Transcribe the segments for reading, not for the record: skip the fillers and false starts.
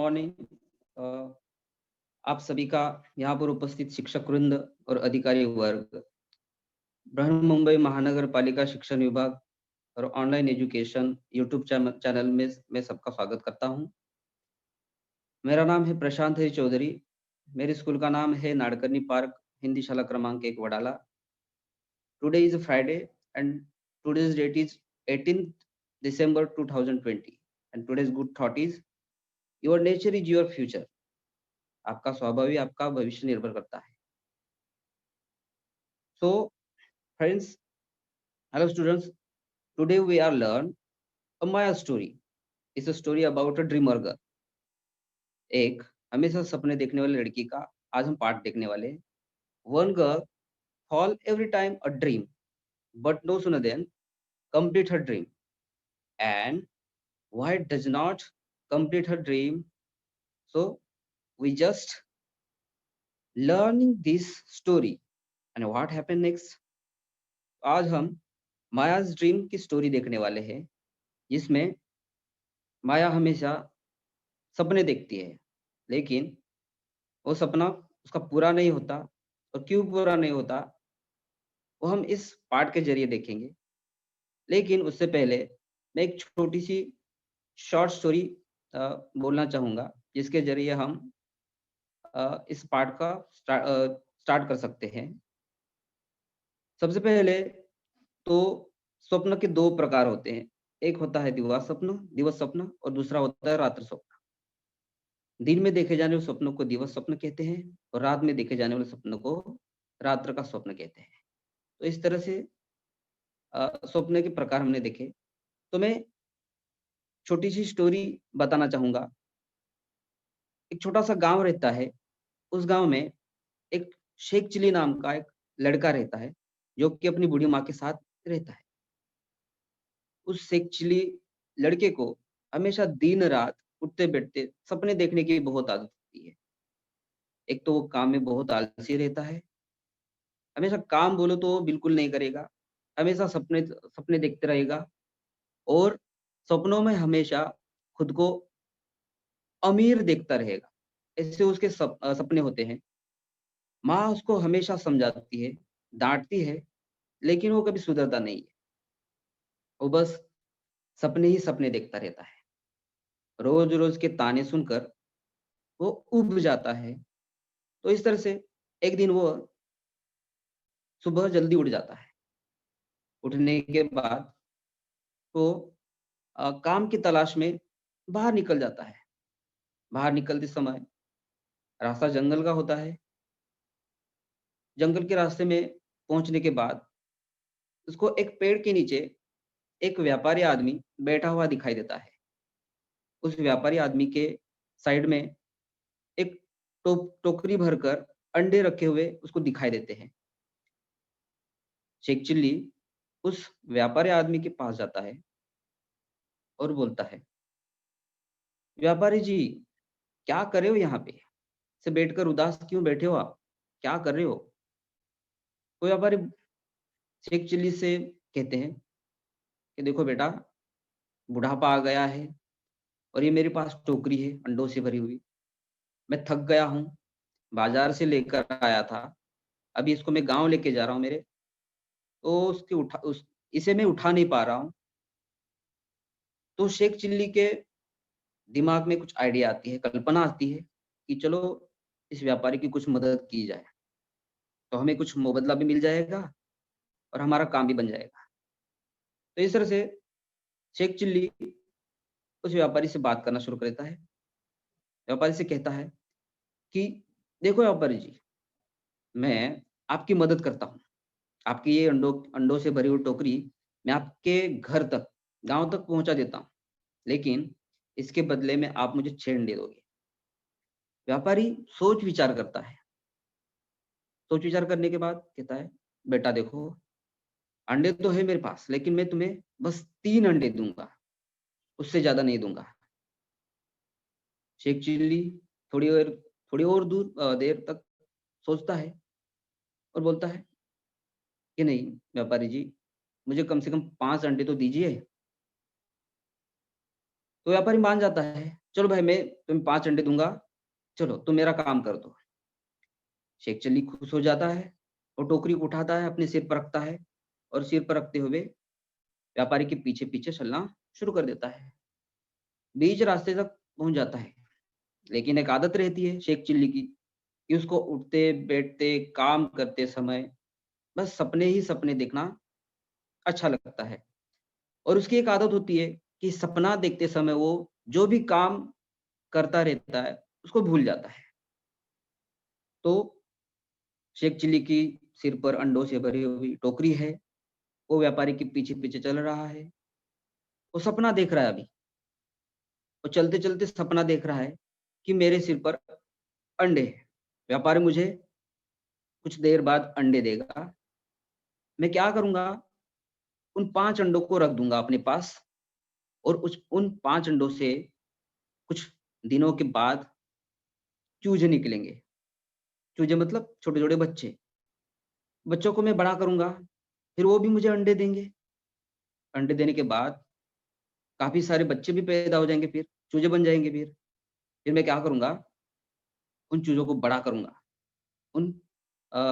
Morning. आप सभी का यहाँ पर उपस्थित शिक्षक वृंद और अधिकारी वर्ग, बृहन मुंबई महानगर पालिका शिक्षण विभाग और ऑनलाइन एजुकेशन यूट्यूब चैनल में मैं सबका स्वागत करता हूँ। मेरा नाम है प्रशांत हरि चौधरी। मेरे स्कूल का नाम है नाडकर्णी पार्क, हिंदी शाला क्रमांक 1 Wadala. Today is Friday and today's date is 18th December 2020 and today's good thought is your nature is your future। आपका स्वभाव ही आपका भविष्य निर्भर करता है। So friends, hello students, today we are learn a Maya story। It's a story about a dreamer girl। एक हमेशा सपने देखने वाली लड़की का आज हम पाठ देखने वाले हैं। One girl fall every time a dream but no sooner than complete her dream, and why does not complete her dream? So we just learning this story and what happened next। आज हम माया's dream की story देखने वाले हैं, जिसमें माया हमेशा सपने देखती है, लेकिन वो सपना उसका पूरा नहीं होता। और क्यों पूरा नहीं होता वो हम इस पाठ के जरिए देखेंगे। लेकिन उससे पहले मैं एक छोटी सी शॉर्ट स्टोरी बोलना चाहूँगा, जिसके जरिए हम इस पाठ का स्टार्ट कर सकते हैं। सबसे पहले तो स्वप्न के 2 प्रकार होते हैं। एक होता है दिवस स्वप्न और दूसरा होता है रात्रि स्वप्न। दिन में देखे जाने वाले स्वप्नों को दिवस स्वप्न कहते हैं और रात में देखे जाने वाले स्वप्नों को रात्र का स्वप्न कहते हैं। तो इस तरह से स्वप्न के प्रकार हमने देखे। तो मैं छोटी सी स्टोरी बताना चाहूँगा। एक छोटा-सा गाँव रहता है। उस गाँव में एक शेख चिली नाम का एक लड़का रहता है, जो कि अपनी बूढ़ी माँ के साथ रहता है। उस शेख चिली लड़के को हमेशा दिन-रात उठते-बैठते सपने देखने की बहुत आदत होती है। एक तो वो काम में बहुत आलसी रहता है, हमेशा काम बोलो तो वो बिल्कुल नहीं करेगा, हमेशा सपने सपने देखते रहेगा और सपनों में हमेशा खुद को अमीर देखता रहेगा। ऐसे उसके सपने होते हैं। माँ उसको हमेशा समझाती है, डाँटती है, लेकिन वो कभी सुधरता नहीं है। वो बस सपने ही सपने देखता रहता है। रोज़-रोज़ के ताने सुनकर वो ऊब जाता है। तो इस तरह से एक दिन वो सुबह जल्दी उठ जाता है। उठने के बाद वो काम की तलाश में बाहर निकल जाता है। बाहर निकलते समय रास्ता जंगल का होता है। जंगल के रास्ते में पहुँचने के बाद उसको एक पेड़ के नीचे एक व्यापारी आदमी बैठा हुआ दिखाई देता है। उस व्यापारी आदमी के साइड में एक टोकरी भरकर अंडे रखे हुए उसको दिखाई देते हैं। शेख चिल्ली उस व्यापारी आदमी के पास जाता है और बोलता है, "व्यापारी जी, क्या कर रहे हो यहाँ पे? ऐसे बैठकर उदास क्यों बैठे हो आप? क्या कर रहे हो?" वो व्यापारी शेख चिल्ली से कहते हैं कि देखो बेटा, बुढ़ापा आ गया है और ये मेरे पास टोकरी है अंडों से भरी हुई। मैं थक गया हूँ, बाज़ार से लेकर आया था। अभी इसको मैं गाँव लेके जा रहा हूँ मेरे, तो उसकी उठा उस इसे मैं उठा नहीं पा रहा हूँ। तो शेख चिल्ली के दिमाग में कुछ आइडिया आती है, कल्पना आती है कि चलो इस व्यापारी की कुछ मदद की जाए, तो हमें कुछ मुबदला भी मिल जाएगा और हमारा काम भी बन जाएगा। तो इस तरह से शेख चिल्ली उस व्यापारी से बात करना शुरू कर देता है। व्यापारी से कहता है कि देखो व्यापारी जी, मैं आपकी मदद करता हूँ। आपकी ये अंडों से भरी हुई टोकरी मैं आपके घर तक, गाँव तक पहुँचा देता हूँ, लेकिन इसके बदले में आप मुझे 6 अंडे दोगे। व्यापारी सोच विचार करता है। सोच विचार करने के बाद कहता है, बेटा देखो, अंडे तो है मेरे पास, लेकिन मैं तुम्हें बस 3 अंडे दूँगा, उससे ज़्यादा नहीं दूँगा। शेख चिल्ली थोड़ी और देर तक सोचता है और बोलता है कि नहीं व्यापारी जी, मुझे कम से कम 5 अंडे तो दीजिए। तो व्यापारी मान जाता है, चलो भाई मैं तुम्हें 5 अंडे दूंगा, चलो तुम मेरा काम कर दो। शेख चिल्ली खुश हो जाता है और टोकरी को उठाता है, अपने सिर पर रखता है और सिर पर रखते हुए व्यापारी के पीछे पीछे चलना शुरू कर देता है। बीच रास्ते तक पहुंच जाता है, लेकिन एक आदत रहती है शेख चिल्ली की कि उसको उठते बैठते काम करते समय बस सपने ही सपने देखना अच्छा लगता है। और उसकी एक आदत होती है कि सपना देखते समय वो जो भी काम करता रहता है उसको भूल जाता है। तो शेख चिल्ली की सिर पर अंडों से भरी हुई टोकरी है, वो व्यापारी के पीछे पीछे चल रहा है। वो सपना देख रहा है अभी, वो चलते चलते सपना देख रहा है कि मेरे सिर पर अंडे हैं, व्यापारी मुझे कुछ देर बाद अंडे देगा। मैं क्या करूंगा, उन 5 अंडों को रख दूंगा अपने पास और उन 5 अंडों से कुछ दिनों के बाद चूजे निकलेंगे। चूजे मतलब छोटे छोटे बच्चे। बच्चों को मैं बड़ा करूंगा, फिर वो भी मुझे अंडे देंगे। अंडे देने के बाद काफी सारे बच्चे भी पैदा हो जाएंगे, फिर चूजे बन जाएंगे। फिर मैं क्या करूंगा, उन चूजों को बड़ा करूंगा, उन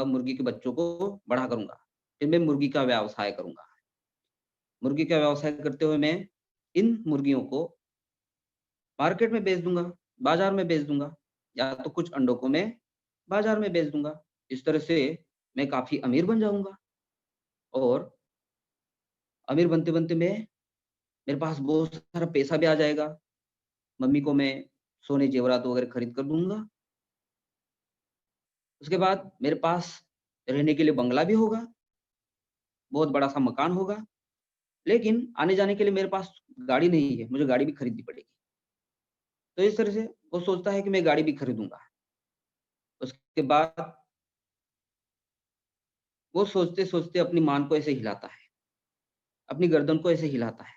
मुर्गी के बच्चों को बड़ा करूंगा। फिर मैं मुर्गी का व्यवसाय करूंगा। मुर्गी का व्यवसाय करते हुए मैं इन मुर्गियों को मार्केट में बेच दूंगा, बाजार में बेच दूंगा, या तो कुछ अंडों को मैं बाजार में बेच दूंगा। इस तरह से मैं काफी अमीर बन जाऊंगा। और अमीर बनते बनते मैं मेरे पास बहुत सारा पैसा भी आ जाएगा। मम्मी को मैं सोने जेवरात वगैरह खरीद कर दूंगा। उसके बाद मेरे पास रहने के लिए बंगला भी होगा, बहुत बड़ा सा मकान होगा। लेकिन आने जाने के लिए मेरे पास गाड़ी नहीं है, मुझे गाड़ी भी खरीदनी पड़ेगी। तो इस तरह से वो सोचता है कि मैं गाड़ी भी खरीदूंगा। उसके बाद वो सोचते सोचते अपनी मान को ऐसे हिलाता है, अपनी गर्दन को ऐसे हिलाता है।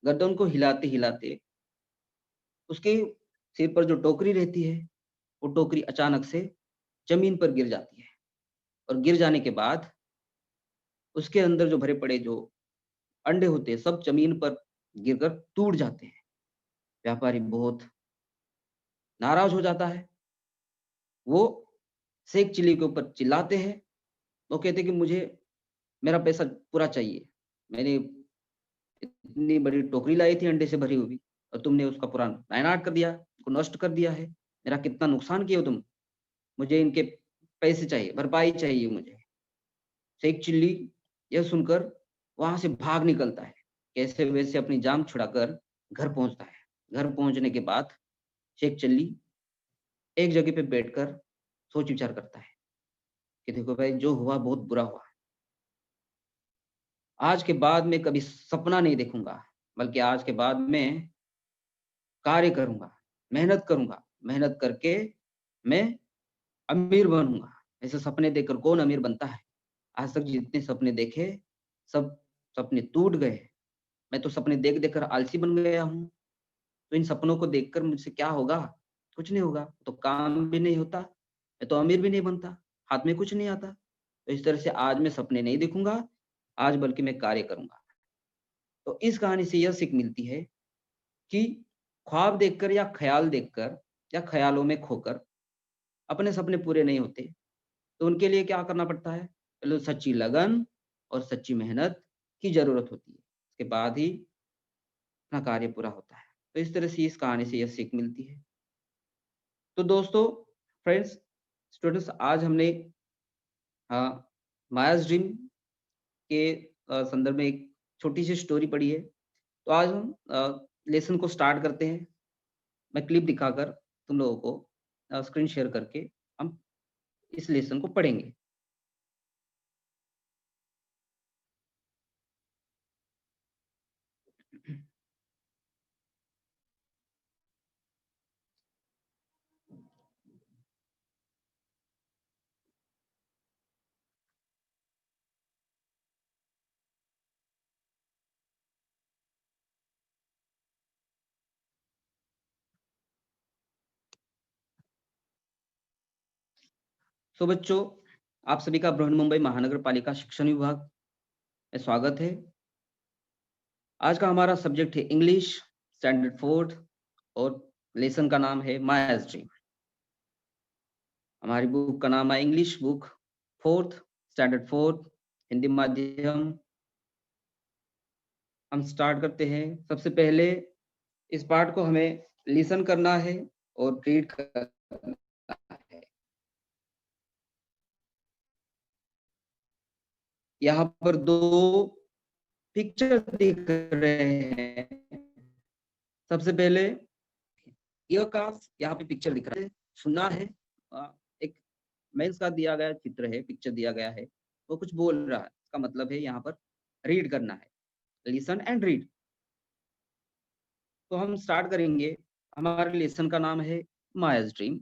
गर्दन को हिलाते हिलाते उसके सिर पर जो टोकरी रहती है, वो टोकरी अचानक से जमीन पर गिर जाती है। और गिर जाने के बाद उसके अंदर जो भरे पड़े जो अंडे होते हैं सब जमीन पर गिरकर टूट जाते हैं। व्यापारी बहुत नाराज हो जाता है। वो शेख चिल्ली के ऊपर चिल्लाते हैं। वो कहते हैं कि मुझे मेरा पैसा पूरा चाहिए। मैंने इतनी बड़ी टोकरी लाई थी अंडे से भरी हुई और तुमने उसका पूरा नायनाट कर दिया, उसको नष्ट कर दिया है। मेरा कितना नुकसान किया हो तुम। मुझे इनके पैसे चाहिए, भरपाई चाहिए मुझे। शेख चिल्ली यह सुनकर वहां से भाग निकलता है, कैसे वैसे अपनी जान छुड़ाकर घर पहुंचता है। घर पहुंचने के बाद शेख चिल्ली एक जगह पे बैठकर सोच विचार करता है कि देखो भाई, जो हुआ बहुत बुरा हुआ। आज के बाद मैं कभी सपना नहीं देखूंगा, बल्कि आज के बाद मैं कार्य करूंगा, मेहनत करूंगा। मेहनत करके मैं अमीर बनूंगा। ऐसे सपने देखकर कौन अमीर बनता है। आज तक जितने सपने देखे, सब सपने टूट गए। मैं तो सपने देख देख कर आलसी बन गया हूँ। तो इन सपनों को देखकर मुझसे क्या होगा, कुछ नहीं होगा। तो काम भी नहीं होता, मैं तो अमीर भी नहीं बनता, हाथ में कुछ नहीं आता। तो इस तरह से आज मैं सपने नहीं देखूंगा, आज बल्कि मैं कार्य करूंगा। तो इस कहानी से यह सीख मिलती है कि ख्वाब देखकर या ख्याल देखकर या ख्यालों में खोकर अपने सपने पूरे नहीं होते। तो उनके लिए क्या करना पड़ता है, पहले तो सच्ची लगन और सच्ची मेहनत की जरूरत होती है। उसके बाद ही अपना कार्य पूरा होता है। तो इस तरह से इस कहानी से यह सीख मिलती है। तो दोस्तों, फ्रेंड्स, स्टूडेंट्स, आज हमने मायाज ड्रीम के संदर्भ में एक छोटी सी स्टोरी पढ़ी है। तो आज हम लेसन को स्टार्ट करते हैं। मैं क्लिप दिखाकर तुम लोगों को स्क्रीन शेयर करके हम इस लेसन को पढ़ेंगे। तो बच्चों, आप सभी का बृहन महानगर पालिका शिक्षण विभाग में स्वागत है। आज का हमारा सब्जेक्ट है इंग्लिश स्टैंडर्ड फोर्थ और लेसन का नाम है मायाज ड्रीम। हमारी बुक का नाम है English book, 4th standard 4th, Hindi माध्यम। हम स्टार्ट करते हैं। सबसे पहले इस पार्ट को हमें लिसन करना है और रीड करना है। यहाँ पर दो पिक्चर दिख रहे हैं। सबसे पहले ईयर का यहाँ पे पिक्चर दिख रहा है, सुनना है। एक मेंस का दिया गया चित्र है, पिक्चर दिया गया है, वो कुछ बोल रहा है, इसका मतलब है यहाँ पर रीड करना है, लिसन एंड रीड। तो हम स्टार्ट करेंगे। हमारे लेसन का नाम है Maya's dream.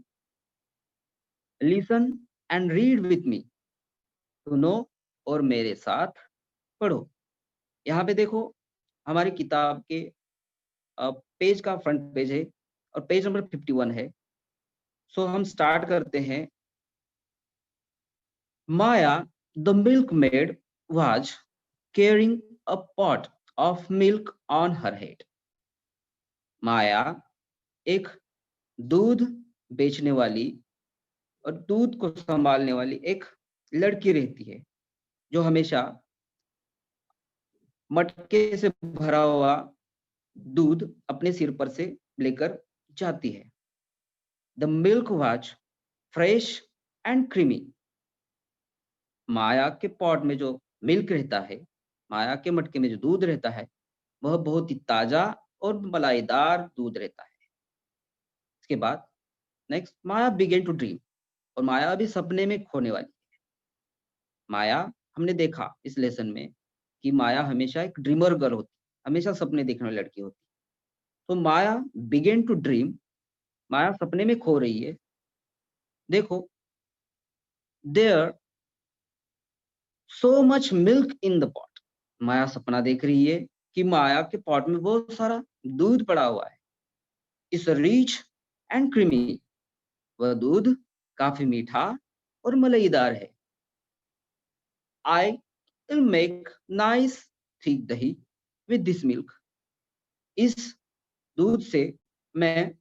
Listen and read with me, सुनो और मेरे साथ पढ़ो। यहाँ पे देखो, हमारी किताब के पेज का फ्रंट पेज है और पेज नंबर 51 है। सो हम स्टार्ट करते हैं। Maya the milkmaid was carrying a pot of milk on her head. Maya एक दूध बेचने वाली और दूध को संभालने वाली एक लड़की रहती है, जो हमेशा मटके से भरा हुआ दूध अपने सिर पर से लेकर जाती है। The milk was fresh and creamy. Maya के पॉट में जो मिल्क रहता है, माया के मटके में जो दूध रहता है, वह बहुत ही ताजा और मलाईदार दूध रहता है। इसके बाद next, Maya began to dream, और माया भी सपने में खोने वाली है। माया, हमने देखा इस लेसन में कि माया हमेशा एक ड्रीमर गर्ल होती, हमेशा सपने देखने वाली लड़की होती। तो Maya began to dream, Maya सपने में खो रही है। देखो, there so much milk in the pot. Maya सपना देख रही है कि माया के पॉट में बहुत सारा दूध पड़ा हुआ है। इस रिच एंड क्रीमी, वह दूध काफी मीठा और मलाईदार है। I will make nice thick दही विद दिस मिल्क। इस दूध से मैं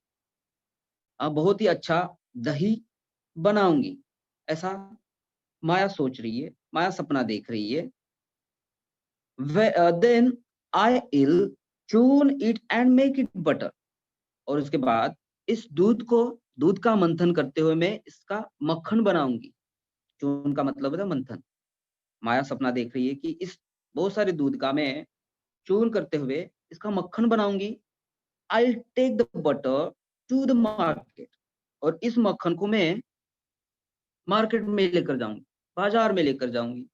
बहुत ही अच्छा दही बनाऊंगी, ऐसा माया सोच रही है, माया सपना देख रही है। देन आई विल चून it and make it butter. और उसके बाद इस दूध का मंथन करते हुए मैं इसका मक्खन बनाऊंगी। चून का मतलब है मंथन। माया सपना देख रही है कि इस बहुत सारे दूध का मैं चून करते हुए इसका मक्खन बनाऊंगी। I take the butter to the market. और इस मक्खन को मैं मार्केट में लेकर जाऊंगी, बाजार में लेकर जाऊंगी।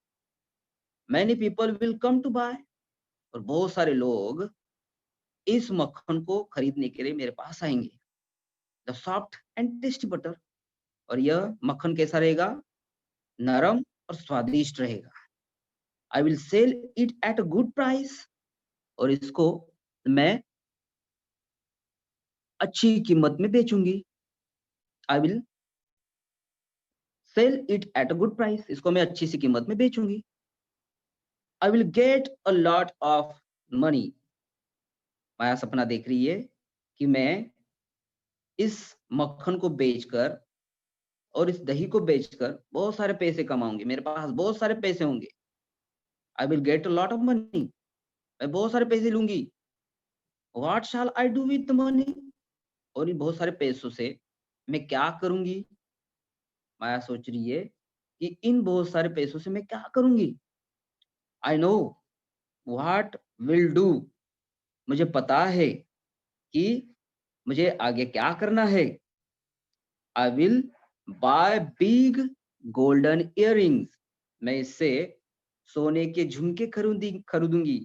Many people will come to buy. और बहुत सारे लोग इस मक्खन को खरीदने के लिए मेरे पास आएंगे। The soft and tasty butter. और यह मक्खन कैसा रहेगा? नरम और स्वादिष्ट रहेगा। I will sell it at a good price. और इसको मैं अच्छी कीमत में बेचूंगी। I will sell it at a good price. इसको मैं अच्छी सी कीमत में बेचूंगी। I will get a lot of money. Maya सपना देख रही है कि मैं इस मक्खन को बेचकर और इस दही को बेचकर बहुत सारे पैसे कमाऊंगी, मेरे पास बहुत सारे पैसे होंगे। आई will get a lot of money. मैं बहुत सारे पैसे लूंगी। What shell I do with the money. और इन बहुत सारे पैसों से मैं क्या करूंगी? माया सोच रही है कि इन बहुत सारे पैसों से मैं क्या करूंगी। I know what will do. मुझे पता है कि मुझे आगे क्या करना है। आई will buy big golden earrings. मैं इससे सोने के झुमके खरीदूंगी।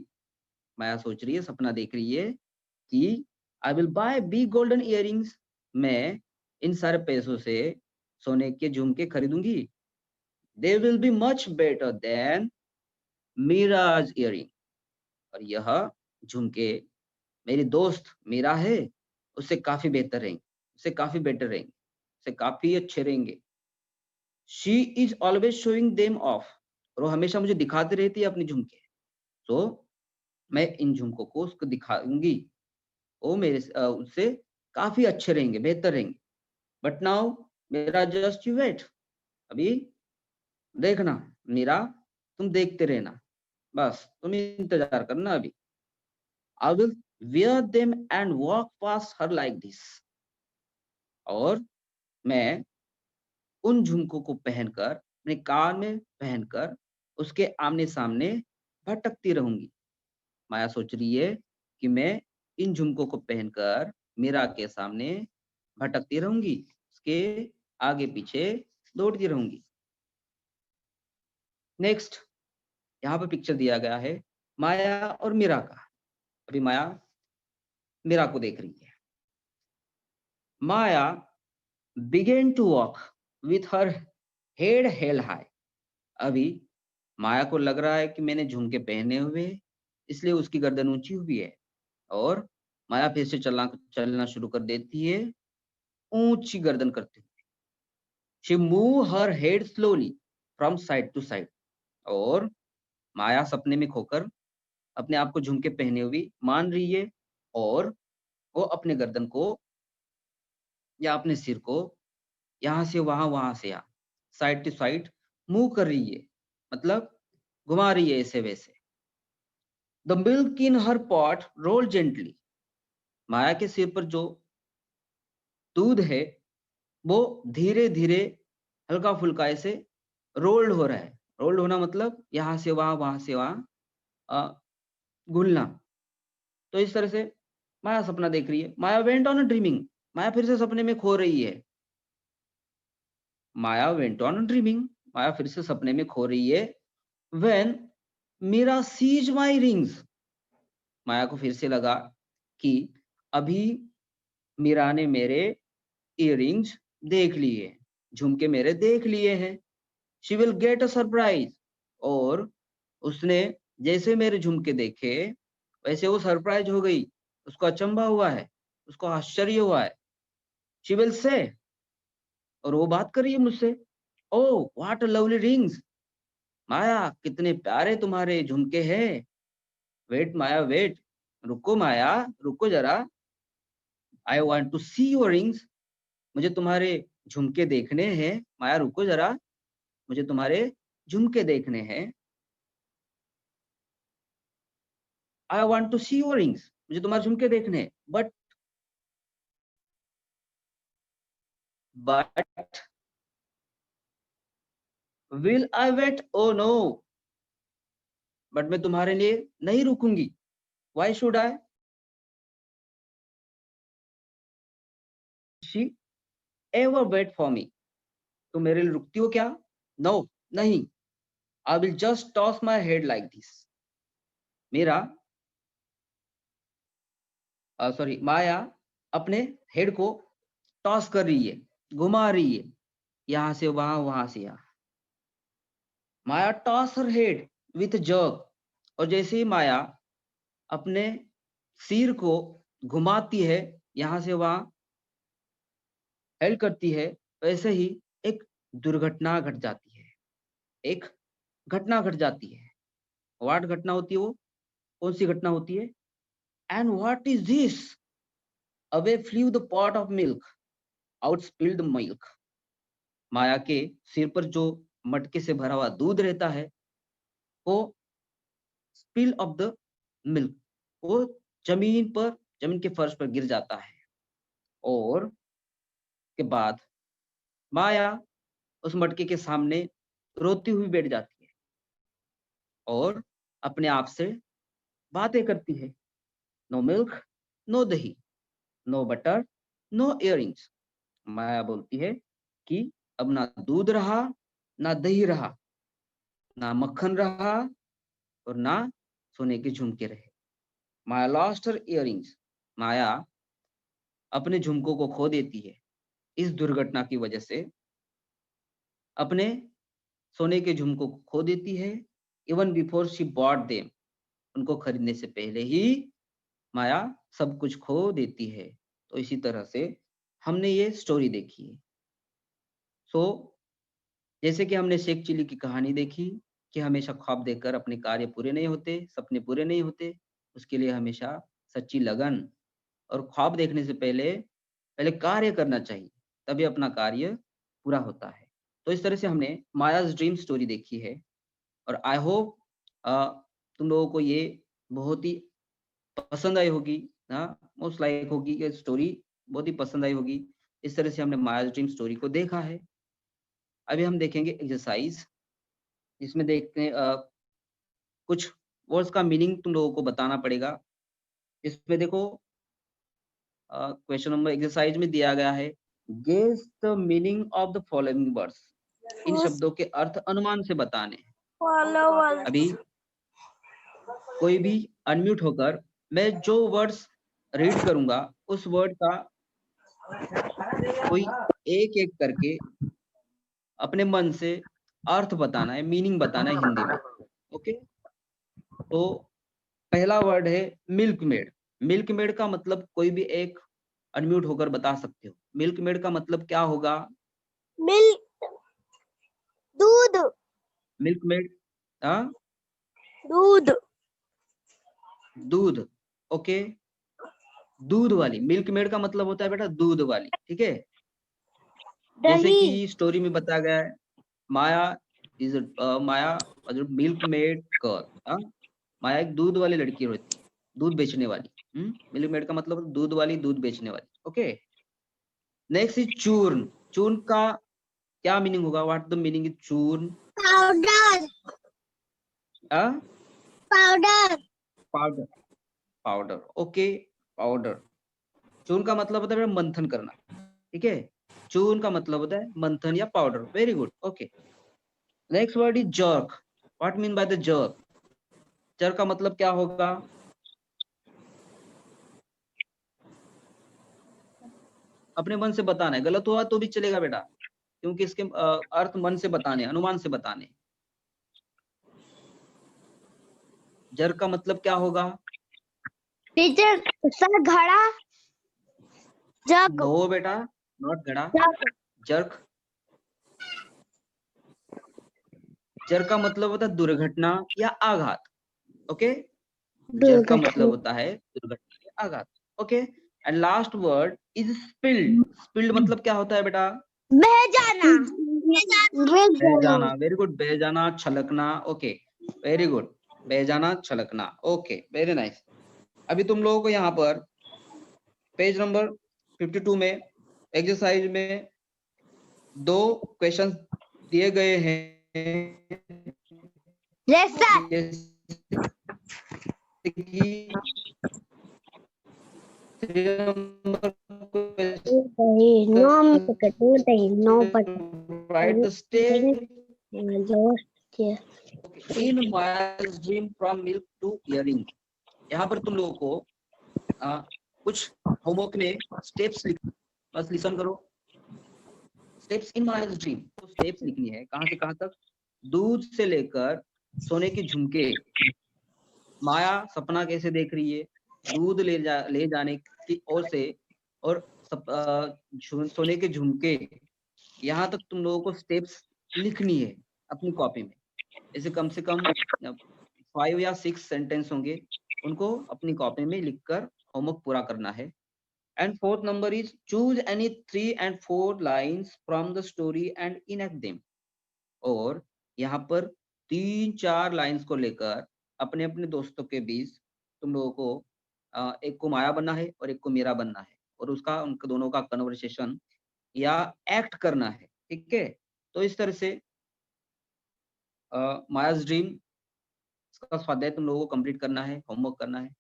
माया सोच रही है, सपना देख रही है कि I will buy big golden earrings. मैं इन सारे पैसों से सोने के झुमके खरीदूंगी। They will be much better than Meera's earring. और यह झुमके मेरी दोस्त मीरा है, उससे काफी बेहतर रहेंगे, उससे काफी बेटर रहेंगे, उससे काफी अच्छे रहेंगे। She is always showing them of. और वो हमेशा मुझे दिखाती रहती है अपनी झुमके। तो मैं इन झुमकों को उसको दिखाऊंगी, वो उससे काफी अच्छे रहेंगे, बेहतर रहेंगे। बट नाउ मेरा जस्ट यू वेट, अभी देखना मीरा, तुम देखते रहना, बस तुम इंतजार करना अभी। I will wear them and walk past her like this, और मैं उन झुमकों को पहनकर, अपने कान में पहनकर उसके आमने सामने भटकती रहूंगी। माया सोच रही है कि मैं इन झुमकों को पहनकर मीरा के सामने भटकती रहूंगी, उसके आगे पीछे दौड़ती रहूंगी। नेक्स्ट, यहाँ पे पिक्चर दिया गया है माया और मीरा का। अभी माया मीरा को देख रही है। माया began to walk with her head held high। अभी माया को लग रहा है कि मैंने झुमके पहने हुए हैं, इसलिए उसकी गर्दन ऊंची हुई है, और माया फिर से चलना चलना शुरू कर देती है, ऊंची गर्दन करते हुए। She move her head slowly from side to side, और माया सपने में खोकर अपने आप को झुमके पहने हुई मान रही है, और वो अपने गर्दन को या अपने सिर को यहाँ से वहां, वहां से यहाँ, साइड टू साइड मूव कर रही है, मतलब घुमा रही है ऐसे वैसे। The milk in her pot roll gently. Maya के सिर पर जो दूध है वो धीरे धीरे हल्का फुल्का ऐसे रोल्ड हो रहा है। रोल्ड होना मतलब यहाँ से वहां से वहां घुलना। तो इस तरह से माया सपना देख रही है। Maya went on dreaming, Maya फिर से सपने में खो रही है। Maya went on dreaming, Maya फिर से सपने में खो रही है। When Meera sees my rings, Maya को फिर से लगा कि अभी मीरा ने मेरे इयररिंग्स देख लिए, झुमके मेरे देख लिए हैं। She will get a surprise, और उसने जैसे मेरे झुमके देखे वैसे वो सरप्राइज हो गई, उसको अचंभा हुआ है, उसको आश्चर्य हुआ है। शी विल से, और वो बात कर रही है मुझसे, ओ व्हाट लवली रिंग्स, माया कितने प्यारे तुम्हारे झुमके हैं। वेट माया वेट, रुको माया, रुको जरा। I want to see your rings, मुझे तुम्हारे झुमके देखने हैं। माया रुको जरा, मुझे तुम्हारे झुमके देखने हैं। I want to see your rings, मुझे तुम्हारे झुमके देखने हैं। But will I wait, oh no, but मैं तुम्हारे लिए नहीं रुकूंगी। Why should I she ever wait for me, तुम मेरे लिए रुकती हो क्या? नो, नहीं। I will just toss my head like this. मेरा सॉरी, माया अपने हेड को टॉस कर रही है, घुमा रही है, यहाँ से वहां, वहां से यहाँ। Maya toss her head with jerk, और जैसे ही माया अपने सिर को घुमाती है, यहाँ से वहां हेल्ड करती है, वैसे ही एक दुर्घटना घट जाती है, एक घटना घट जाती है। व्हाट घटना होती है वो? कौन सी घटना होती है? And what is this, away flew the pot of milk, out spilled milk. Maya के सिर पर जो मटके से भरा हुआ दूध रहता है, वो स्पिल ऑफ द मिल्क, वो जमीन पर, जमीन के फर्श पर गिर जाता है। और के बाद माया उस मटके के सामने रोती हुई बैठ जाती है, और अपने आप से बातें करती है। नो मिल्क, नो दही, नो बटर, नो इयररिंग्स। माया बोलती है कि अब ना दूध रहा, ना दही रहा, ना मक्खन रहा, और ना सोने के झुमके रहे। माया लॉस्ट हर इयररिंग्स, माया अपने झुमकों को खो देती है इस दुर्घटना की वजह से। अपने सोने के झुमकों को खो देती है, even before she bought them, उनको खरीदने से पहले ही माया सब कुछ खो देती है। तो इसी तरह से हमने ये स्टोरी देखी है। सो जैसे कि हमने शेख चिल्ली की कहानी देखी कि हमेशा ख्वाब देखकर अपने कार्य पूरे नहीं होते, सपने पूरे नहीं होते, उसके लिए हमेशा सच्ची लगन और ख्वाब देखने से पहले पहले कार्य करना चाहिए, तभी अपना कार्य पूरा होता है। तो इस तरह से हमने मायाज ड्रीम स्टोरी देखी है और आई होप तुम लोगों को ये बहुत ही पसंद आई होगी। मोस्ट लाइक होगी ये स्टोरी बहुत ही पसंद आई होगी। इस तरह से हमने मायाज ड्रीम स्टोरी को देखा है। अभी हम देखेंगे एक्सरसाइज, इसमें देखते हैं कुछ वर्ड्स का मीनिंग तुम लोगों को बताना पड़ेगा। इसमें देखो क्वेश्चन नंबर एक्सरसाइज में दिया गया है, guess the meaning of the following words. इन शब्दों के अर्थ अनुमान से बताने हैं। अभी कोई भी अनम्यूट होकर मैं जो वर्ड्स रीड करूंगा उस वर्ड का कोई एक एक करके अपने मन से अर्थ बताना है, मीनिंग बताना है हिंदी में। ओके, तो पहला वर्ड है मिल्क मेड। मिल्क मेड का मतलब कोई भी एक अनम्यूट होकर बता सकते हो। मिल्क मेड का मतलब क्या होगा? मिल्क, दूध। मिल्क मेड, दूध। दूध। ओके, दूध वाली। मिल्क मेड का मतलब होता है बेटा दूध वाली, ठीक है। जैसे कि स्टोरी में बताया गया है, Maya is Maya milkmaid girl. Maya एक दूध वाली लड़की होती है, दूध बेचने वाली। मिल्क मेड का मतलब दूध वाली, दूध बेचने वाली। ओके, नेक्स्ट इज चूर्ण। चूर्ण का क्या मीनिंग होगा? व्हाट द मीनिंग इज चूर्ण? Powder. Powder. Powder. Powder, okay, powder. चूर्ण का मतलब होता है मंथन करना, ठीक है। चूर्ण का मतलब होता है मंथन या powder. Very good, okay. Next word is jerk. What mean by the jerk? Jerk का मतलब क्या होगा? अपने मन से बताना है, गलत हुआ तो भी चलेगा बेटा, क्योंकि इसके अर्थ मन से बताने, अनुमान से बताने। जर्क का मतलब क्या होगा? टीचर सर घड़ा। जग। नो बेटा, नॉट घड़ा। जर्क, जर्क का मतलब होता है दुर्घटना या आघात। ओके, जर्क का मतलब होता है दुर्घटना या आघात। Okay, and last word is spilled. Spilled मतलब क्या होता है बेटा? बह जाना। बह जाना। वेरी गुड, बह जाना, छलकना। ओके, वेरी गुड, बह जाना, छलकना। Okay, very nice. अभी तुम लोगों को यहाँ पर पेज नंबर 52 में एक्सरसाइज में 2 क्वेश्चंस दिए गए हैं। Write the step in Maya's dream from milk to earring। यहाँ पर तुम लोगों को कुछ होमवर्क में स्टेप्स लिख, बस लिसन करो। स्टेप्स इन माया's ड्रीम, तो स्टेप्स लिखनी है कहाँ से कहाँ तक? दूध से लेकर सोने की झुमके। माया सपना कैसे देख रही है? दूध ले जाने की ओर से, और सोने के झुमके। यहाँ तक तुम लोगों को स्टेप्स लिखनी है अपनी कॉपी में। ऐसे कम से कम 5 या 6 सेंटेंस होंगे, उनको अपनी कॉपी में लिखकर होमवर्क पूरा करना है। And fourth number is choose any 3 and 4 lines from the story and enact them. और यहाँ पर 3-4 लाइन्स को लेकर अपने अपने दोस्तों के बीच तुम लोगों को एक को माया बनना है और एक को मीरा बनना है, और उसका उनके दोनों का कन्वर्सेशन या एक्ट करना है, ठीक है। तो इस तरह से मायाज ड्रीम का स्वाध्याय तुम लोगों को कंप्लीट करना है, होमवर्क करना है।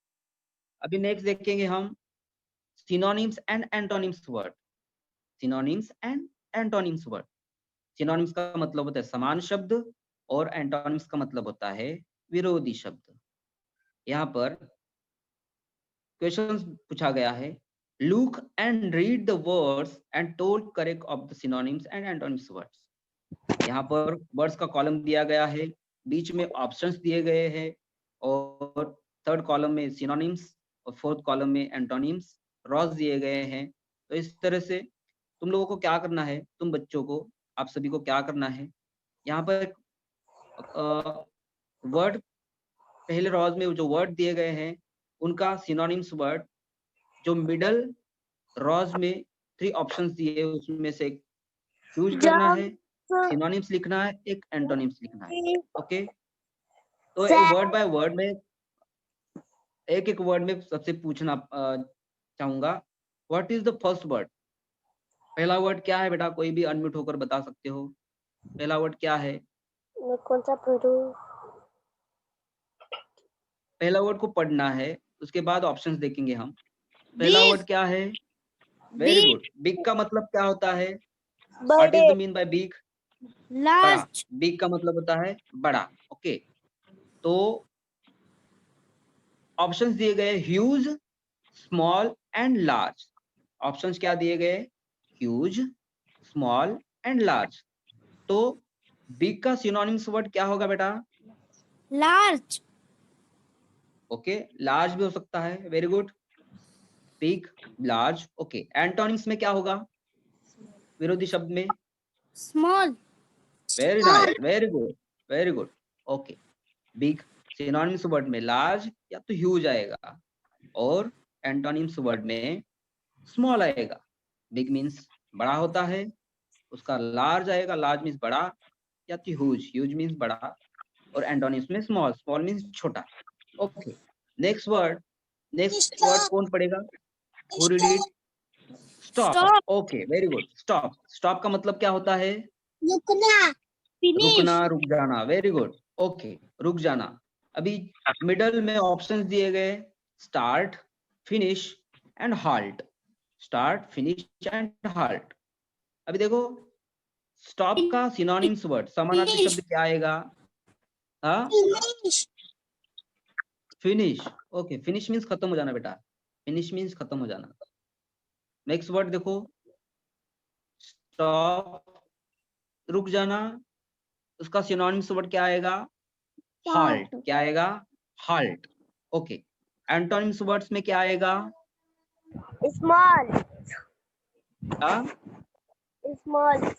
अभी नेक्स्ट देखेंगे हम synonyms and antonyms word. Synonyms and antonyms word. Synonyms का मतलब होता है समान शब्द, और एंटोनिम्स का मतलब होता है विरोधी शब्द। यहाँ पर क्वेश्चन पूछा गया है, look and read the words and told correct of the synonyms and antonyms words. यहाँ पर वर्ड्स का कॉलम दिया गया है, बीच में ऑप्शंस दिए गए हैं, और थर्ड कॉलम में सिनोनिम्स और फोर्थ कॉलम में एंटोनिम्स रॉज दिए गए हैं। तो इस तरह से तुम लोगों को क्या करना है, तुम बच्चों को, आप सभी को क्या करना है, यहाँ पर वर्ड, पहले रॉज में जो वर्ड दिए गए हैं उनका सिनोनिम्स वर्ड जो मिडल रॉज में 3 ऑप्शंस दिए, उसमें से चूज करना है, सिनोनिम्स लिखना है, एक एंटोनिम्स लिखना है। ओके, तो वर्ड बाय वर्ड में एक एक वर्ड में सबसे पूछना चाहूंगा, what is the first word? पहला वर्ड क्या है बेटा? कोई भी अनम्यूट होकर बता सकते हो, पहला वर्ड क्या है? मैं कौन सा पढ़ूं? पहला वर्ड को पढ़ना है, उसके बाद ऑप्शंस देखेंगे हम। पहला वर्ड क्या है? Very good. बिग का मतलब क्या होता है? What is the mean by big? बड़ा। बिग का मतलब होता है बड़ा। ओके, तो ऑप्शंस दिए गए huge, small and large. Options क्या दिए गए? Huge, small and large. तो बिग का सिनोनिम्स वर्ड क्या होगा बेटा? लार्ज। ओके, लार्ज भी हो सकता है। Very good, big, large. Okay, antonyms में क्या होगा विरोधी शब्द में? Small. Very nice, very good, very good. Okay, big synonyms word में लार्ज या तो ह्यूज आएगा, और एंटोनिम्स वर्ड में स्मॉल आएगा। बिग मीन्स बड़ा होता है, उसका लार्ज आएगा, लार्ज मीन्स बड़ा, या तो ह्यूज, ह्यूज मीन्स बड़ा, और एंटोनिम्स में स्मॉल, स्मॉल मीन्स छोटा। ओके, नेक्स्ट वर्ड कौन पढ़ेगा? Who read it? Stop. Okay, very good. Stop, stop का मतलब क्या होता है? रुकना। रुकना, रुक जाना। Very good. ओके, रुक जाना। अभी मिडल में ऑप्शंस दिए गए, start, finish and halt. Start, finish and halt. अभी देखो, स्टॉप का सिनोनिम्स वर्ड, समानार्थी शब्द क्या आएगा? हाँ, फिनिश। ओके, फिनिश मीन्स खत्म हो जाना बेटा, फिनिश मीन्स खत्म हो जाना। नेक्स्ट वर्ड देखो, स्टॉप, रुक जाना, उसका सिनोनिम्स वर्ड क्या आएगा? हाल्ट। क्या आएगा? हाल्ट। ओके, एंटोनिम्स वर्ड्स में क्या आएगा? Small. Small.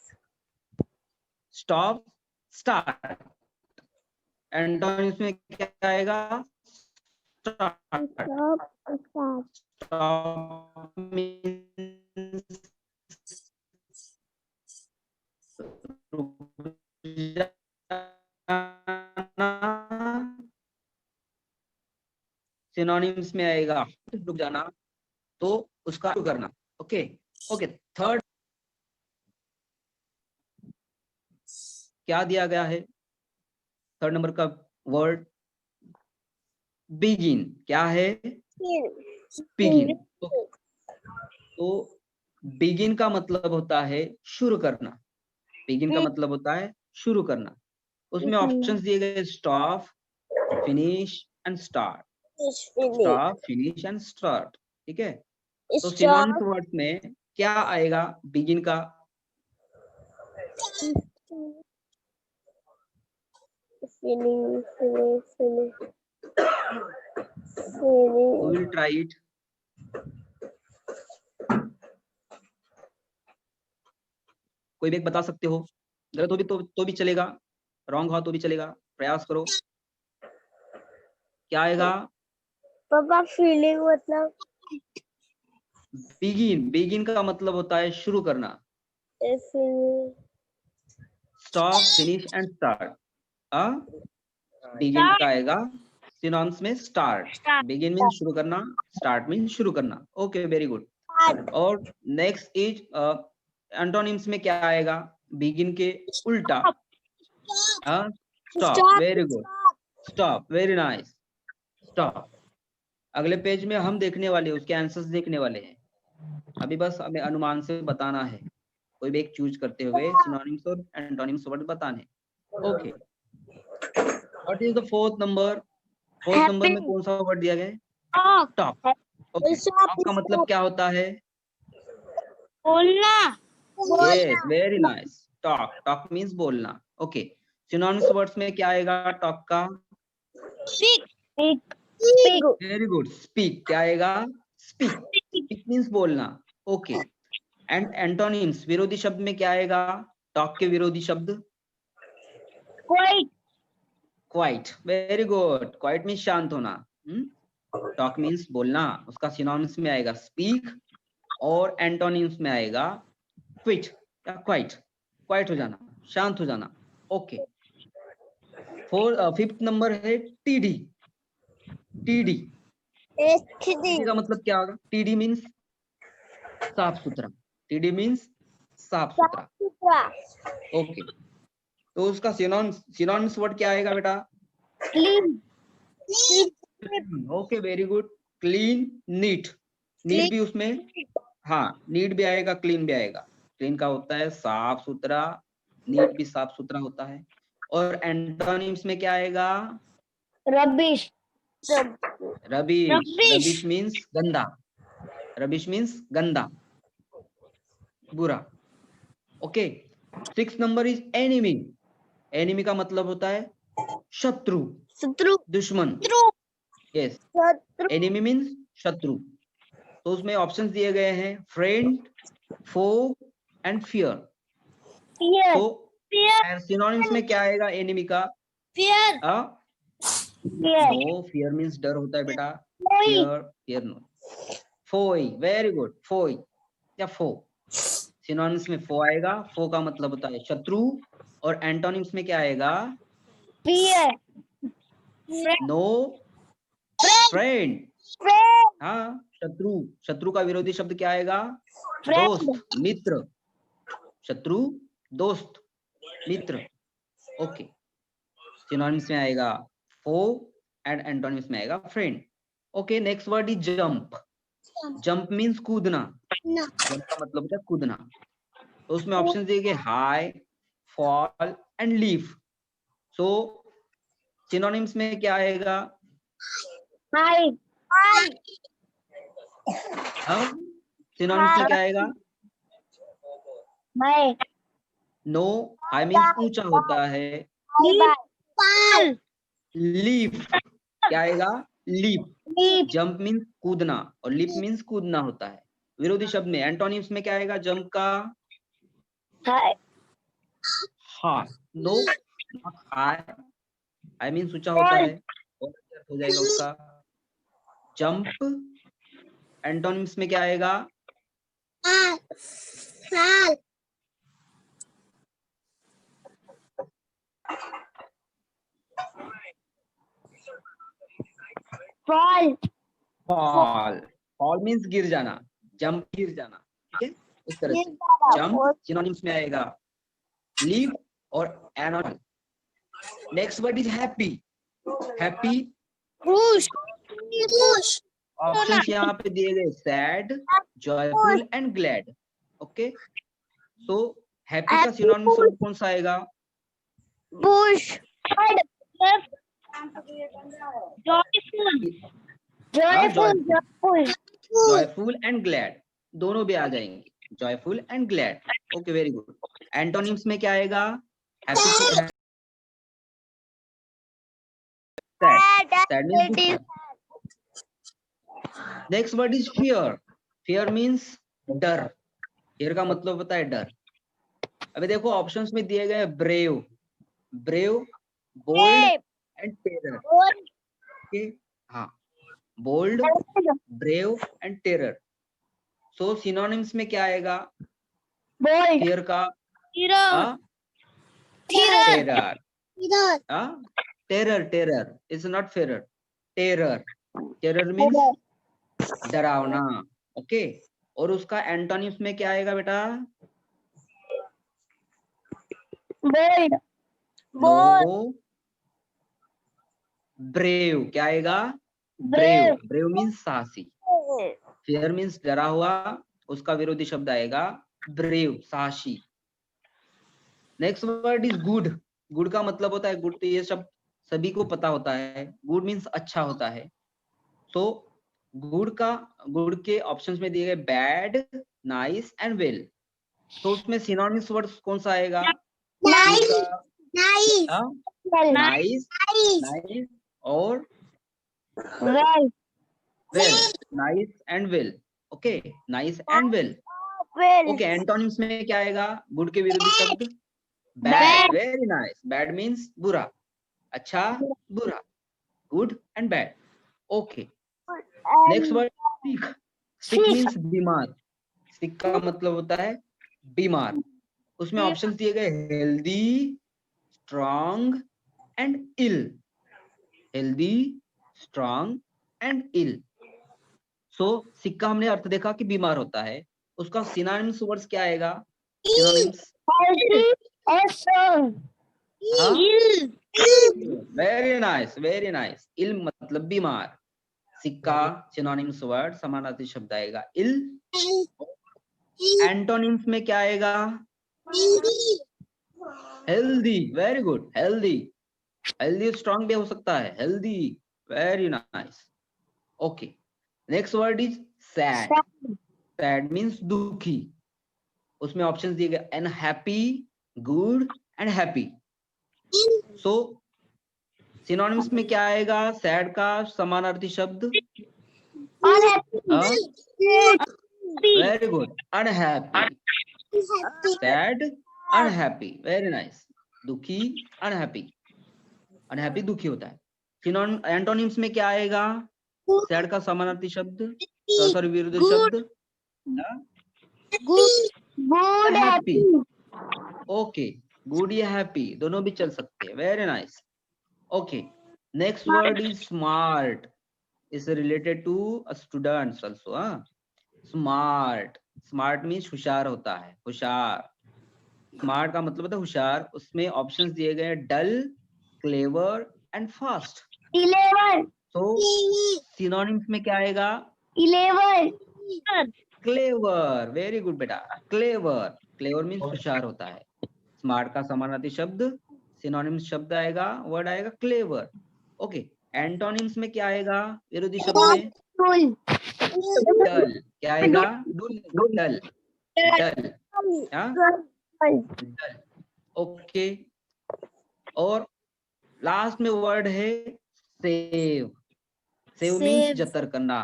Stop, start. Antonyms में क्या आएगा? स्टार्ट। स्टॉप मीन्स रुक जाना, सिनोनिम्स में आएगा रुक जाना, तो उसका करना। Okay, okay. थर्ड क्या दिया गया है? थर्ड नंबर का वर्ड बिगिन। क्या है? बिगिन। तो बिगिन का मतलब होता है शुरू करना। बिगिन का मतलब होता है शुरू करना। उसमें ऑप्शंस दिए गए, stop, finish and start. Stop, finish and start. ठीक है, तो सिनोनिम्स वर्ड में क्या आएगा बिगिन का? Who will try it? कोई भी एक बता सकते हो, गलत हो भी तो भी चलेगा, रॉन्ग हो तो भी चलेगा, प्रयास करो। क्या आएगा? पापा फीलिंग मतलब? बिगिन, बिगिन का मतलब होता है शुरू करना। Stop, finish and start. Begin का आएगा सिनोनिम्स में स्टार्ट। बिगिन मीन्स शुरू करना, स्टार्ट मीन्स शुरू करना। Okay, very good. और नेक्स्ट इज एंटोनिम्स में क्या आएगा बिगिन के उल्टा? Stop. Very good, stop, very nice, stop. अगले पेज में हम देखने वाले हैं, उसके आंसर्स देखने वाले हैं। अभी बस हमें अनुमान से बताना है, कोई भी एक चूज करते हुए सिनोनिम्स और एंटोनिम्स वर्ड बताने। Okay, what is the fourth number? Fourth number में कौन सा वर्ड दिया गया है? टॉक। ओके, टॉक का मतलब क्या होता है? बोलना। Yes, very nice. Talk, talk means बोलना। ओके, सिनोनिम्स वर्ड्स में क्या आएगा टॉक का? स्पीक। Very good, speak. क्या आएगा? स्पीक। स्पीक मीन्स बोलना। ओके, एंड एंटोनिम्स विरोधी शब्द में क्या आएगा? टॉक के विरोधी शब्द? Quite. Quite. Very good, quite means शांत होना। टॉक मीन्स बोलना, उसका सिनोनिम्स में आएगा स्पीक और एंटोनिम्स में आएगा क्विट या क्वाइट, क्वाइट हो जाना, शांत हो जाना। ओके, फिफ्थ नंबर है टीडी। टीडी, टीडी का मतलब क्या होगा? टीडी मीन्स साफ सुथरा, टीडी मीन्स साफ सुथरा। ओके, तो उसका सिनोनिम्स वर्ड क्या आएगा बेटा? Clean, okay, very good. Clean, neat. Neat भी उसमें, हाँ, नीट भी आएगा, क्लीन भी आएगा। क्लीन का होता है साफ सुथरा, नीट भी साफ सुथरा होता है। और एंटोनिम्स में क्या आएगा? Rubbish, rubbish. Rubbish. Rubbish means गंदा, रबिश मीन्स गंदा, बुरा। Okay, six number is enemy. Enemy का मतलब होता है शत्रु, शत्रु, दुश्मन। यस, एनिमी मीन्स शत्रु। तो उसमें ऑप्शंस दिए गए हैं friend, foe and fear. fear, तो सिनोनिम्स में क्या आएगा एनिमी का? fear, fear, no, fear means डर होता है बेटा। Fear, fear no. Foe, very good, foe या फो। सिनोनिम्स में फो आएगा, फो का मतलब होता है शत्रु। और एंटोनिम्स में क्या आएगा? fear, no, friend. हाँ, शत्रु, शत्रु का विरोधी शब्द क्या आएगा? दोस्त, मित्र। शत्रु, दोस्त, मित्र। ओके, सिनोनिम्स में आएगा फो एंड एंटोनिम्स में आएगा friend. Okay, next word is jump. Jump means कूदना। जंप का मतलब होता है कूदना। तो उसमें ऑप्शन दिए गए high, fall and leaf. So synonyms में क्या आएगा? high, सिनोनिम्स में क्या आएगा? high, नो, हाई मीन्स ऊंचा होता है। fall, लीफ क्या आएगा? लीप। leap, जंप मीन्स कूदना और लीप मीन्स कूदना होता है। विरोधी शब्द में एंटोनिम्स में क्या आएगा जंप का? high, high. No, high, high means ऊंचा होता है और क्या हो जाएगा उसका? जंप। एंटोनिम्स में क्या आएगा? fall, fall, fall. Fall means गिर जाना, जंप गिर जाना, ठीक है, इस तरह से। जंप सिनोनिम्स में आएगा लीप और एनोनिम। Next word is happy. Happy push, options यहाँ पे दिए गए sad, joyful and glad. Okay, so happy का सिनोनिम्स वर्ड कौन सा आएगा? push, joyful, joyful and glad, दोनों भी आ जाएंगे, joyful and glad. Okay, very good. Antonyms में क्या आएगा? हैप्पी, सैड मीन्स दुखी। Next word is fear. Fear means डर। फियर का मतलब होता है डर। अभी देखो ऑप्शंस में दिए गए brave, brave, bold and terror. Okay, हाँ, bold, brave and terror. So synonyms में क्या आएगा bold, फियर का? theater, terror, terror, terror is not fearer, terror. Terror means डरावना। ओके, और उसका एंटोनिम्स में क्या आएगा बेटा? bold, no, brave. क्या आएगा? ब्रेव। ब्रेव मीन्स साहसी। फियर मीन्स डरा हुआ, उसका विरोधी शब्द आएगा ब्रेव, साहसी। Next word is good. Good का मतलब होता है, गुड तो ये सब सभी को पता होता है, गुड मीन्स अच्छा होता है। तो गुड का, गुड के ऑप्शंस में दिए गए बैड, नाइस एंड वेल। तो उसमें सिनोनिम्स वर्ड कौन सा आएगा? नाइस, नाइस और well, well. Nice and well. Okay, nice and well. Okay, antonyms में क्या आएगा? गुड के विरोधी शब्द bad. Very nice. Bad means बुरा, अच्छा, बुरा, good and bad. Okay, next word sick. Sick means बीमार। सिक का मतलब होता है बीमार। उसमें ऑप्शन दिए गए healthy, strong and ill. Healthy, strong and ill. So sick का हमने अर्थ देखा कि बीमार होता है। उसका सिनोनिम्स वर्ड्स क्या आएगा? Synonyms, healthy or strong. हाँ, Ill. Very nice, very nice. Ill मतलब बीमार। सिक्का सिनोनिम्स वर्ड समानार्थी शब्द आएगा इल। एंटोनिम्स में क्या आएगा? Healthy, very good, healthy. Healthy strong भी हो सकता है, healthy, very nice. Okay, next word is sad. Sad means दुखी। उसमें ऑप्शंस दिए गए unhappy, good and happy. So synonyms में क्या आएगा सैड का समानार्थी शब्द? Very good, unhappy. Sad, unhappy, very nice. दुखी, अनहैप्पी। अनहैप्पी दुखी होता है। सिनोनिम एंटोनिम्स में क्या आएगा सैड का समानार्थी शब्द, सॉरी विरुद्ध शब्द? Good. हैप्पी। ओके, गुड या हैप्पी दोनों भी चल सकते हैं, very nice. Okay, next word is smart. Is related to students also. Smart, smart means होशियार होता है, होशियार। स्मार्ट का मतलब होता है होशियार। उसमें ऑप्शंस दिए गए डल, क्लेवर एंड फास्ट। 11. तो सिनोनिम्स में क्या आएगा? 11. क्लेवर, वेरी गुड बेटा, क्लेवर। क्लेवर मीन्स होशियार होता है। स्मार्ट का समानार्थी शब्द, सिनोनिम्स शब्द आएगा, वर्ड आएगा क्लेवर। ओके, एंटोनिम्स में क्या आएगा विरोधी शब्द में? डल। क्या आएगा? डल, डल, डल। ओके, और लास्ट में वर्ड है सेव। सेव मीन्स जतन करना,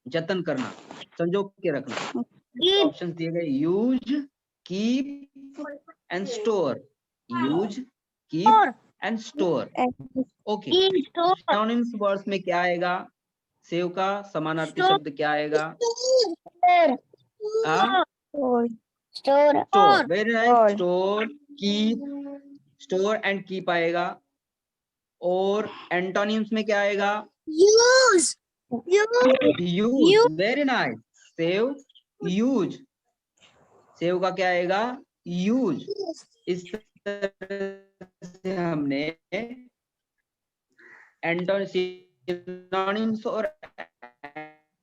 जतन करना, संजो के रखना। ऑप्शन दिए गए use, keep and store. Use, keep and store. Okay, synonyms words में क्या आएगा? सेव का समानार्थी शब्द क्या आएगा? Store, very nice. Store, keep, store and keep आएगा। और एंटोनिम्स में क्या आएगा? Use, very nice. Save, use. Save का क्या आएगा? यूज। इस तरह से हमने सिनोनिम्स और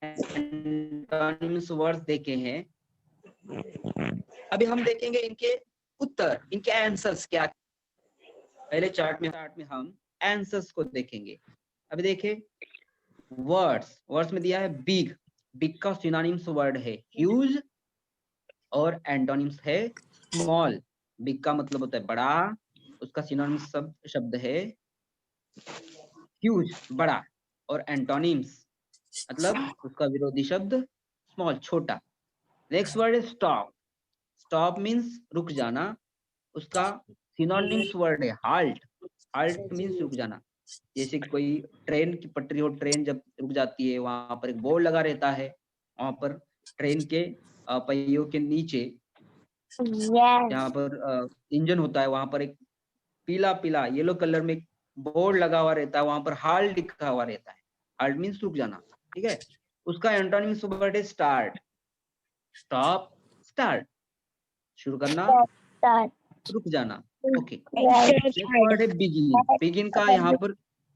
एंटोनिम्स वर्ड्स देखे हैं। अभी हम देखेंगे इनके उत्तर, इनके आंसर्स क्या। पहले चार्ट में हम आंसर्स को देखेंगे। अभी देखिए, वर्ड्स में दिया है बिग। बिग का सिनोनिम्स वर्ड है ह्यूज और एंटोनिम्स है स्मॉल। बिग का मतलब होता है बड़ा, उसका सिनोनिम्स शब्द है ह्यूज, बड़ा। और एंटोनिम्स मतलब उसका विरोधी शब्द स्मॉल, छोटा। नेक्स्ट वर्ड है स्टॉप। स्टॉप मीन्स रुक जाना। उसका सिनोनिम्स वर्ड है हाल्ट। हाल्ट मीन्स रुक जाना। जैसे कोई ट्रेन की पटरी हो, ट्रेन जब रुक जाती है वहां पर एक बोर्ड लगा रहता है, वहां पर ट्रेन के पहियों के नीचे जहाँ पर इंजन होता है वहां पर एक पीला पीला येलो कलर में बोर्ड लगा हुआ रहता है, वहां पर हाल्ट लिखा हुआ रहता है। हाल्ट मीन्स रुक जाना, ठीक है। उसका एंटोनिम्स वर्ड है स्टार्ट। स्टॉप, स्टार्ट, शुरू करना, रुक जाना। ओके, नेक्स्ट वर्ड है बिगिन। बिगिन का यहाँ पर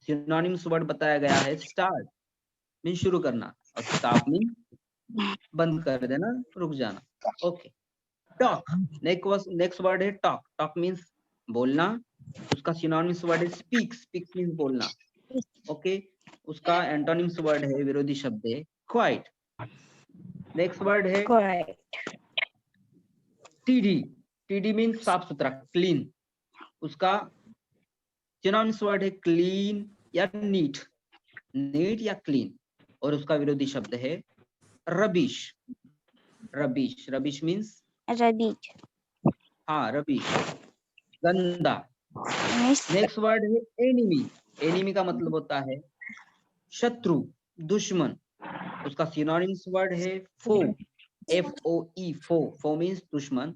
सिनोनिम्स वर्ड बताया गया है स्टार्ट मीन शुरू करना, और स्टॉप मीन बंद कर देना, रुक जाना। Okay, talk. नेक्स्ट वर्ड है टॉक। टॉक मीन्स बोलना। उसका सिनोनिम्स वर्ड है स्पीक। स्पीक मीन्स बोलना। ओके, उसका एंटोनिम्स वर्ड है विरोधी शब्द है क्वाइट। नेक्स्ट वर्ड है टीडी। टीडी मीन्स साफ सुथरा, क्लीन। उसका सिनोनिम्स वर्ड है क्लीन या नीट। नीट या क्लीन। और उसका विरोधी शब्द है रबिश। रबिश, रबिश मीन्स हाँ रबिश, गंदा। नेक्स्ट वर्ड है एनिमी। एनिमी का मतलब होता है शत्रु, दुश्मन। उसका सिनोनिम्स वर्ड है फो। FOE, फो मीन्स दुश्मन,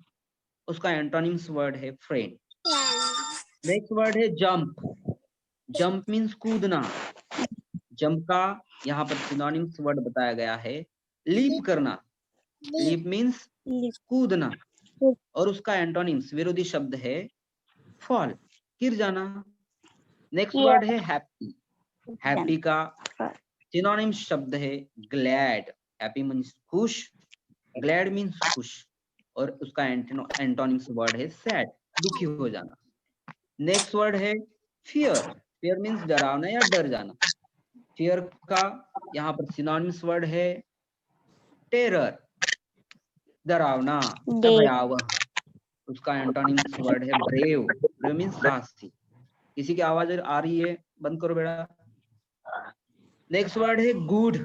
उसका एंटोनिम्स वर्ड है फ्रेंड। नेक्स्ट वर्ड है जंप। जंप मीन्स कूदना। जंप का यहाँ पर सिनोनिम्स वर्ड बताया गया है लीप करना। लीप मीन्स कूदना, और उसका एंटोनिम्स विरोधी शब्द है फॉल, गिर जाना। नेक्स्ट वर्ड है हैप्पी। हैप्पी का सिनोनिम शब्द है ग्लैड। हैप्पी मीन्स खुश, ग्लैड मीन्स खुश, और उसका एंटोनिम्स वर्ड है सैड, दुखी हो जाना। नेक्स्ट वर्ड है फियर। फियर मीन्स डरावना या डर जाना। फियर का यहाँ पर सिनोनिम्स वर्ड है टेरर, डरावना या भयावह। उसका एंटोनिम्स वर्ड है ब्रेव। ब्रेव मीन्स साहसी। किसी की आवाज आ रही है, बंद करो बेटा। नेक्स्ट वर्ड है गुड।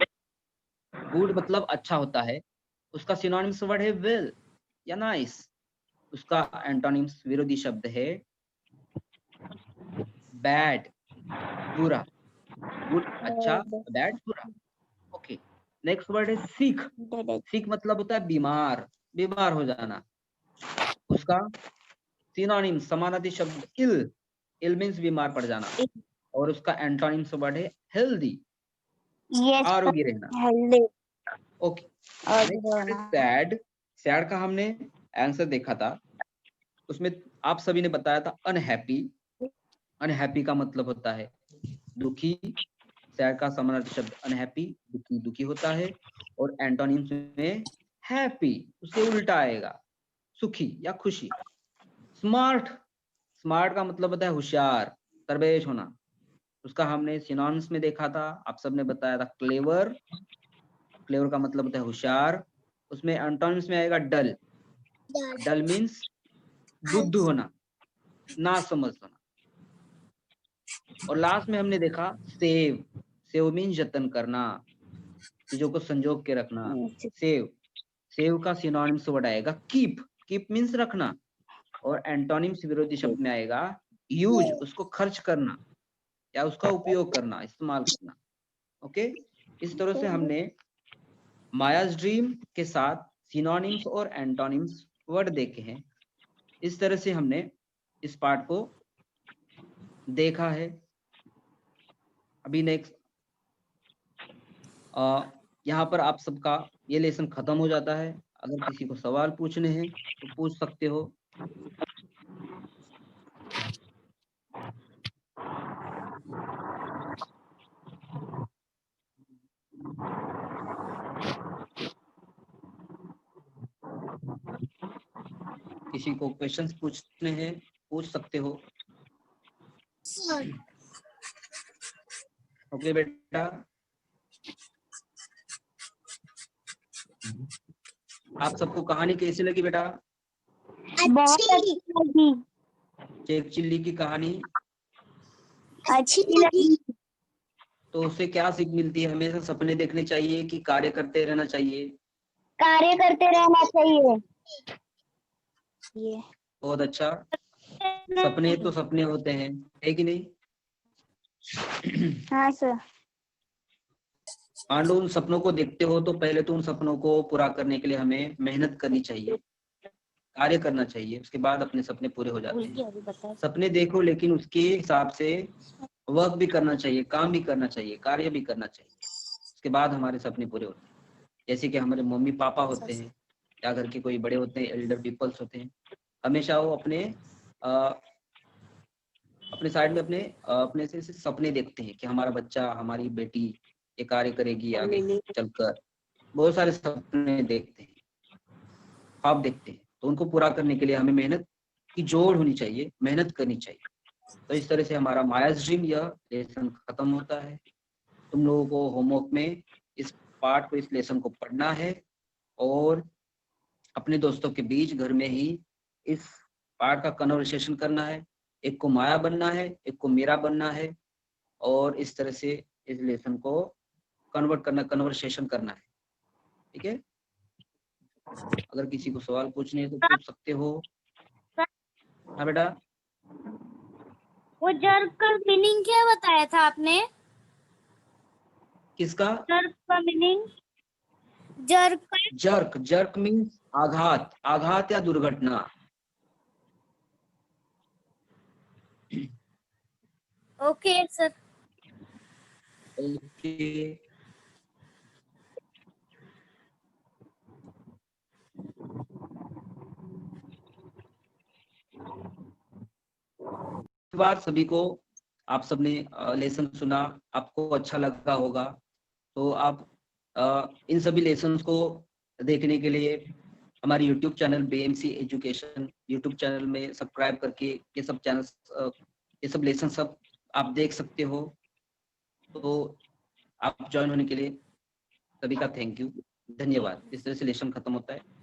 गुड मतलब अच्छा होता है, उसका सिनोनिम्स वर्ड है वेल या नाइस। उसका एंटोनिम्स विरोधी शब्द है बैड, बुरा। गुड अच्छा, बैड बुरा। ओके। नेक्स्ट वर्ड है सिक। सिक मतलब होता है बीमार, बीमार हो जाना। उसका सिनोनिम समानार्थी शब्द इल। इल मीन्स बीमार पड़ जाना, और उसका एंटोनिम्स वर्ड है हेल्दी, आरोग्य रहना। ओके। सैड। सैड का हमने आंसर देखा था, उसमें आप सभी ने बताया था अनहैप्पी। अनहैप्पी का मतलब होता है दुखी। सैड का समानार्थी शब्द अनहैप्पी, दुखी, दुखी होता है, और एंटोनिम्स में हैप्पी उसके उल्टा आएगा, सुखी या खुशी। स्मार्ट। स्मार्ट का मतलब होता है होशियार, तरबेज होना। उसका हमने सिनोनिम्स में देखा था, आप सबने बताया था क्लेवर। क्लेवर का मतलब होता है होशियार। उसमें एंटोनिम्स में आएगा डल। डल मीन्स बुद्धू होना, ना समझ होना। और लास्ट में हमने देखा सेव। सेव मीन्स जतन करना, चीजों को संजोग के रखना। सेव। सेव का सिनोनिम्स वर्ड आएगा कीप। कीप मीन्स रखना, और एंटोनिम्स विरोधी शब्द में आएगा यूज, उसको खर्च करना या उसका उपयोग करना, इस्तेमाल करना। ओके। इस तरह से हमने मायाज ड्रीम के साथ सिनोनिम्स और एंटोनिम्स वर्ड देखे हैं। इस तरह से हमने इस पार्ट को देखा है। अभी नेक्स्ट यहाँ पर आप सबका ये लेसन खत्म हो जाता है। अगर किसी को सवाल पूछने हैं तो पूछ सकते हो। किसी को क्वेश्चंस पूछने हैं पूछ सकते हो। ओके बेटा। आप सबको कहानी कैसी लगी बेटा? बहुत अच्छी लगी। चेक चिल्ली की कहानी अच्छी लगी। तो उससे क्या सीख मिलती है? हमेशा सपने देखने चाहिए कि कार्य करते रहना चाहिए? कार्य करते रहना चाहिए। ये बहुत अच्छा। सपने तो सपने होते हैं, है कि नहीं? हाँ सर। मान लो उन सपनों को देखते हो तो पहले तो उन सपनों को पूरा करने के लिए हमें मेहनत करनी चाहिए, कार्य करना चाहिए, उसके बाद अपने सपने पूरे हो जाते हैं। सपने देखो लेकिन उसके हिसाब से वर्क भी करना चाहिए, काम भी करना चाहिए, कार्य भी करना चाहिए, उसके बाद हमारे सपने पूरे होते हैं। जैसे कि हमारे मम्मी पापा होते हैं या घर के कोई बड़े होते हैं, एल्डर पीपल्स होते हैं, हमेशा वो अपने साइड में अपने से सपने देखते हैं कि हमारा बच्चा, हमारी बेटी ये कार्य करेगी आगे चलकर। बहुत सारे सपने देखते हैं, ख्वाब देखते हैं, तो उनको पूरा करने के लिए हमें मेहनत की जोड़ होनी चाहिए, मेहनत करनी चाहिए। तो इस तरह से हमारा मायाज ड्रीम यह लेसन खत्म होता है। तुम लोगों को होमवर्क में इस पार्ट को, इस लेसन को पढ़ना है और अपने दोस्तों के बीच घर में ही इस पार्ट का कन्वर्सेशन करना है। एक को माया बनना है, एक को मेरा बनना है, और इस तरह से इस लेसन को कन्वर्सेशन करना है। ठीक है। अगर किसी को सवाल पूछने है तो पूछ सकते हो। हाँ बेटा। वो जर्क का मीनिंग क्या बताया था आपने? किसका? जर्क का meaning? Jerk jerk, jerk means आघात, आघात या दुर्घटना। Okay sir. ओके, बार सभी को, आप सबने लेसन सुना, आपको अच्छा लगा होगा, तो आप इन सभी लेसन्स को देखने के लिए हमारे YouTube channel BMC education YouTube channel में सब्सक्राइब करके ये सब चैनल, ये सब लेसन सब आप देख सकते हो। तो आप ज्वाइन होने के लिए सभी का थैंक यू, धन्यवाद। इस तरह से लेसन खत्म होता है।